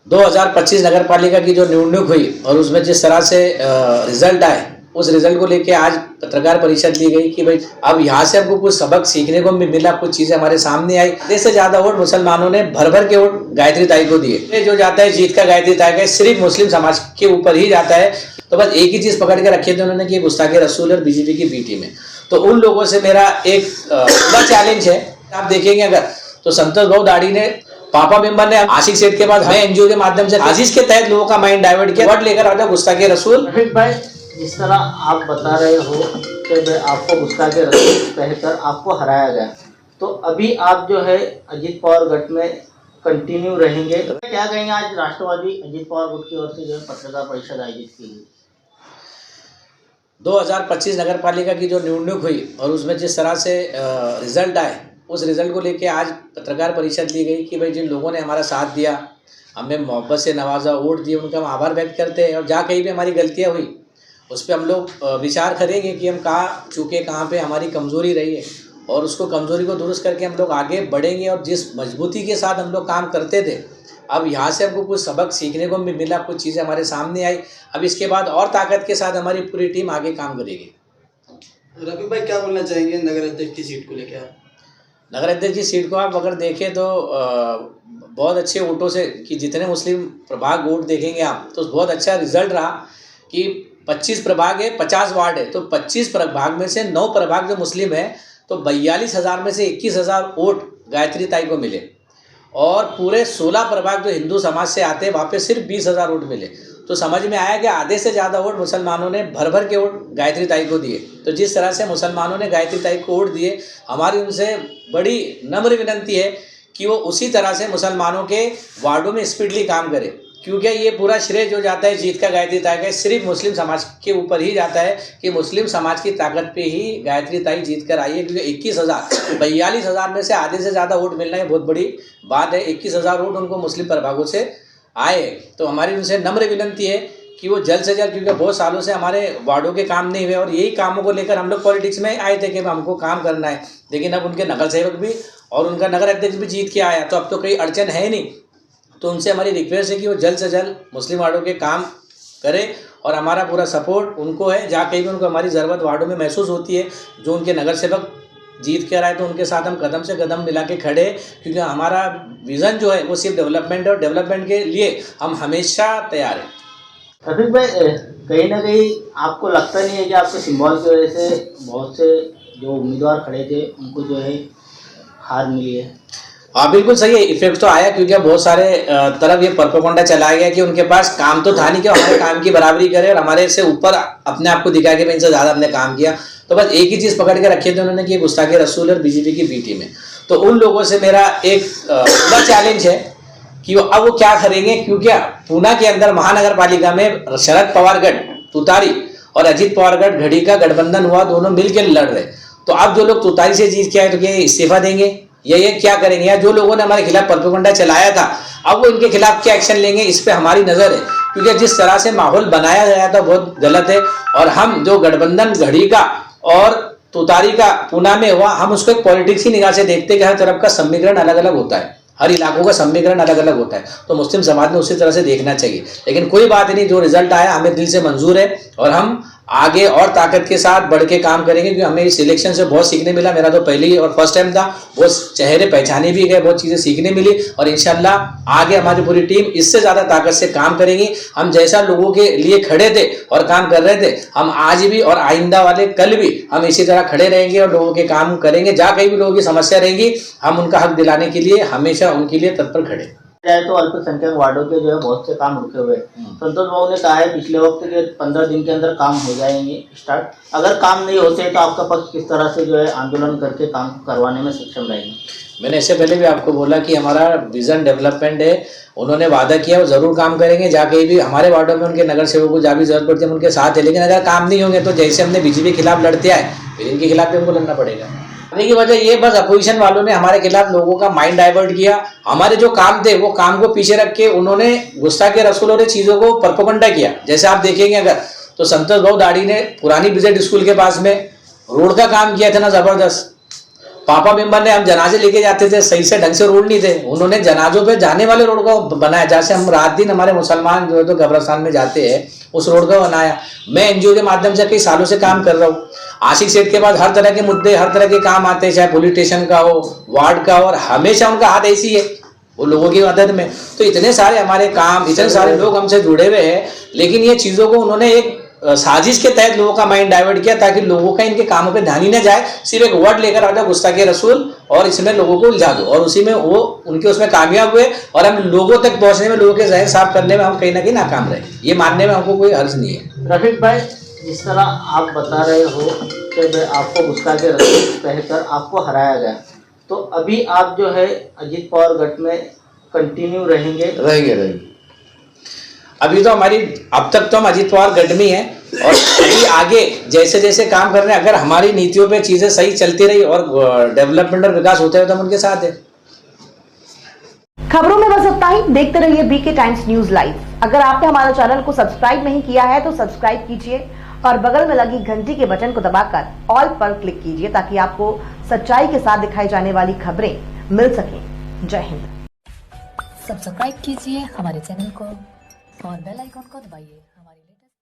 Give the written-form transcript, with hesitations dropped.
2025 नगर पालिका की जो निवडणूक हुई और उसमें जिस तरह से रिजल्ट आए, उस रिजल्ट को लेके आज पत्रकार परिषद ली गई कि भाई अब यहाँ से हमको कुछ सबक सीखने को भी मिला, कुछ चीजें हमारे सामने आई। आधे से ज्यादा वोट मुसलमानों ने भर भर के वोट गायत्री ताई को दिए। ये जो जाता है जीत का गायत्री ताई का सिर्फ मुस्लिम समाज के ऊपर ही जाता है। तो बस एक ही चीज पकड़ के रखी थी उन्होंने कि गुस्ताखे रसूल और बीजेपी की बी टीम है। तो उन लोगों से मेरा एक बड़ा चैलेंज है। आप देखेंगे अगर तो संतोष भाऊ दाढ़ी ने पापा मेंबर ने आशिक सेठ के बाद हमें एनजीओ के माध्यम से आजीज के तहत लोगों का माइंड डाइवर्ट किया, वर्ड लेकर आता गुस्ताखे रसूल। भाई जिस तरह आप बता रहे हो कि आपको गुस्ताखे रसूल कहकर आपको हराया गया, तो अभी आप जो है अजीत पवार गट में कंटिन्यू रहेंगे, तो क्या कहेंगे? आज राष्ट्रवादी अजीत पवार गुट की ओर से जो है पत्रकार परिषद आयोजित की गई। 2025 नगर पालिका की जो निवडणूक हुई और उसमें जिस तरह से रिजल्ट आए, उस रिजल्ट को लेके आज पत्रकार परिषद ली गई कि भाई जिन लोगों ने हमारा साथ दिया, हमें मोहब्बत से नवाजा, वोट दिए, उनका हम आभार व्यक्त करते हैं। और जहाँ कहीं भी हमारी गलतियाँ हुई उस पर हम लोग विचार करेंगे कि हम कहाँ चूके, कहाँ पे हमारी कमज़ोरी रही है और उसको कमज़ोरी को दुरुस्त करके हम लोग आगे बढ़ेंगे। और जिस मजबूती के साथ हम लोग काम करते थे, अब यहाँ से हमको कुछ सबक सीखने को भी मिला, कुछ चीज़ें हमारे सामने आई। अब इसके बाद और ताकत के साथ हमारी पूरी टीम आगे काम करेगी। रफीक भाई क्या बोलना चाहेंगे नगर अध्यक्ष की सीट को लेकर? नगर अध्यक्ष की सीट को आप अगर देखें तो बहुत अच्छे वोटों से, कि जितने मुस्लिम प्रभाग वोट देखेंगे आप तो बहुत अच्छा रिजल्ट रहा कि 25 प्रभाग है, 50 वार्ड है, तो 25 प्रभाग में से 9 प्रभाग जो मुस्लिम है, तो 42,000 में से 21,000 वोट गायत्री ताई को मिले। और पूरे 16 प्रभाग जो हिंदू समाज से आते हैं वहाँ पे सिर्फ 20,000 वोट मिले। तो समझ में आया कि आधे से ज़्यादा वोट मुसलमानों ने भर भर के वोट गायत्री ताई को दिए। तो जिस तरह से मुसलमानों ने गायत्री ताई को वोट दिए, हमारी उनसे बड़ी नम्र विनंती है कि वो उसी तरह से मुसलमानों के वार्डों में स्पीडली काम करे, क्योंकि ये पूरा श्रेय जो जाता है जीत का गायत्री ताई का सिर्फ मुस्लिम समाज के ऊपर ही जाता है कि मुस्लिम समाज की ताकत पे ही गायत्री ताई जीत कर आई है। क्योंकि 42,000 में से आधे से ज़्यादा वोट मिलना है बहुत बड़ी बात है। 21,000 वोट उनको मुस्लिम प्रभागों से आए। तो हमारी उनसे नम्र विनंती है कि वो जल्द से जल्द, क्योंकि बहुत सालों से हमारे वार्डों के काम नहीं हुए और यही कामों को लेकर हम लोग पॉलिटिक्स में आए थे कि हमको काम करना है। लेकिन अब उनके नगर सेवक भी और उनका नगर अध्यक्ष भी जीत के आया, तो अब तो कोई अड़चन है नहीं। तो उनसे हमारी रिक्वेस्ट है कि वो जल्द से जल्द मुस्लिम वार्डों के काम करें और हमारा पूरा सपोर्ट उनको है। जहाँ कहीं भी उनको हमारी ज़रूरत वार्डों में महसूस होती है, जो उनके नगर सेवक जीत कर आए, तो उनके साथ हम कदम से कदम मिला के खड़े, क्योंकि हमारा विज़न जो है वो सिर्फ डेवलपमेंट है और डेवलपमेंट के लिए हम हमेशा तैयार हैं। रफीक भाई कहीं ना कहीं आपको लगता नहीं है कि आपके सिंबल की वजह से बहुत से जो उम्मीदवार खड़े थे उनको जो है हार मिली है? हाँ बिल्कुल सही है, इफेक्ट तो आया, क्योंकि बहुत सारे तरफ ये प्रोपेगेंडा चलाया गया कि उनके पास काम तो था नहीं कि हमारे काम की बराबरी करे और हमारे से ऊपर अपने आप को दिखा के इनसे ज़्यादा हमने काम किया। तो बस एक ही चीज़ पकड़ के रखी थी उन्होंने कि गुस्ताखे रसूल और बीजेपी की बी टीम है। तो उन लोगों से मेरा एक बड़ा चैलेंज है कि अब वो क्या करेंगे, क्योंकि पूना के अंदर महानगर पालिका में शरद पवार गढ़ तुतारी और अजीत पवार गढ़ घड़ी का गठबंधन हुआ, दोनों मिलकर लड़ रहे। तो अब जो लोग तुतारी से जीत के आए तो क्या इस्तीफा देंगे या ये क्या करेंगे, या जो लोगों ने हमारे खिलाफ प्रोपेगेंडा चलाया था अब वो इनके खिलाफ क्या एक्शन लेंगे, इस पे हमारी नज़र है। क्योंकि जिस तरह से माहौल बनाया गया था बहुत गलत है। और हम जो गठबंधन घड़ी का और तुतारी का पूना में हुआ, हम उसको एक पॉलिटिक्स की निगाह से देखते हैं कि हर तरफ का समीकरण अलग अलग होता है, हर इलाकों का समीकरण अलग अलग होता है। तो मुस्लिम समाज ने उसी तरह से देखना चाहिए। लेकिन कोई बात नहीं, जो रिजल्ट आया हमें दिल से मंजूर है और हम आगे और ताकत के साथ बढ़ के काम करेंगे, क्योंकि हमें इस इलेक्शन से बहुत सीखने मिला। मेरा तो पहले ही और फर्स्ट टाइम था, बहुत चेहरे पहचाने भी गए, बहुत चीज़ें सीखने मिली और इंशाल्लाह आगे हमारी पूरी टीम इससे ज़्यादा ताकत से काम करेगी। हम जैसा लोगों के लिए खड़े थे और काम कर रहे थे, हम आज भी और आइंदा वाले कल भी हम इसी तरह खड़े रहेंगे और लोगों के काम करेंगे। जहाँ कहीं भी लोगों की समस्या रहेगी, हम उनका हक दिलाने के लिए हमेशा उनके लिए तत्पर खड़े। तो अल्पसंख्यक वार्डों के जो है बहुत से काम रुके हुए हैं। संतोष बाबू ने कहा है पिछले वक्त के 15 दिन के अंदर काम हो जाएंगे स्टार्ट। अगर काम नहीं होते तो आपका पक्ष किस तरह से जो है आंदोलन करके काम करवाने में सक्षम रहेंगे? मैंने इससे पहले भी आपको बोला कि हमारा विजन डेवलपमेंट है। उन्होंने वादा किया वो ज़रूर काम करेंगे। जहाँ कहीं भी हमारे वार्डों में उनके नगर सेवकों को जहाँ भी जरूरत पड़ती है हम उनके साथ है। लेकिन अगर काम नहीं होंगे तो जैसे हमने बीजेपी के खिलाफ लड़ते आए, फिर इनके खिलाफ भी हमको लड़ना पड़ेगा। की वजह ये बस अपोजिशन वालों ने हमारे खिलाफ लोगों का माइंड डाइवर्ट किया। हमारे जो काम थे वो काम को पीछे रख के उन्होंने गुस्ताखे रसूल और चीज़ों को प्रोपेगेंडा किया। जैसे आप देखेंगे अगर तो संतोष भाऊ दाढ़ी ने पुरानी विजय स्कूल के पास में रोड का काम किया था ना ज़बरदस्त, पापा मेंबर ने हम जनाजे लेके जाते थे, सही से ढंग से रोड नहीं थे, उन्होंने जनाजों पे जाने वाले रोड को बनाया। जैसे हम रात दिन हमारे मुसलमान जो है तो कब्रिस्तान में जाते हैं, उस रोड को बनाया। मैं एनजीओ के माध्यम से कई सालों से काम कर रहा हूँ। आशिक सेठ के बाद हर तरह के मुद्दे, हर तरह के काम आते हैं, चाहे पुलिस स्टेशन का हो, वार्ड का हो, और हमेशा उनका हाथ ऐसी है वो लोगों की मदद में। तो इतने सारे हमारे काम, इतने सारे लोग हमसे जुड़े हुए हैं, लेकिन ये चीज़ों को उन्होंने एक साजिश के तहत लोगों का माइंड डाइवर्ट किया ताकि लोगों का इनके कामों पे ध्यान ही न जाए। सिर्फ एक वर्ड लेकर आ जाओ, गुस्ताखे रसूल, और इसमें लोगों को उलझा दो, और उसी में वो उनके उसमें कामयाब हुए। और हम लोगों तक पहुंचने में, लोगों के जहन साफ करने में हम कहीं ना कहीं नाकाम रहे। ये मानने में हमको कोई हर्ज नहीं है। रफीक भाई, जिस तरह आप बता रहे हो कि आपको गुस्ताखे रसूल कहकर आपको हराया गया, तो अभी आप जो है अजीत पवार गढ़ में कंटिन्यू रहेंगे? अभी तो हमारी, अब तक तो हम अजीत पवार गढ़ में हैं, और अभी आगे जैसे जैसे काम कर रहे हैं, अगर हमारी नीतियों पे चीजें सही चलती रही और डेवलपमेंट और विकास होते रहे तो हम उनके साथ हैं। खबरों में बस इतना ही। देखते रहिए बीके टाइम्स न्यूज लाइव। अगर आपने हमारे चैनल को सब्सक्राइब नहीं किया है तो सब्सक्राइब कीजिए और बगल में लगी घंटी के बटन को दबाकर ऑल पर क्लिक कीजिए ताकि आपको सच्चाई के साथ दिखाई जाने वाली खबरें मिल सकें। जय हिंद। सब्सक्राइब कीजिए हमारे चैनल को और बेल आइकॉन को दबाइए हमारे लिए।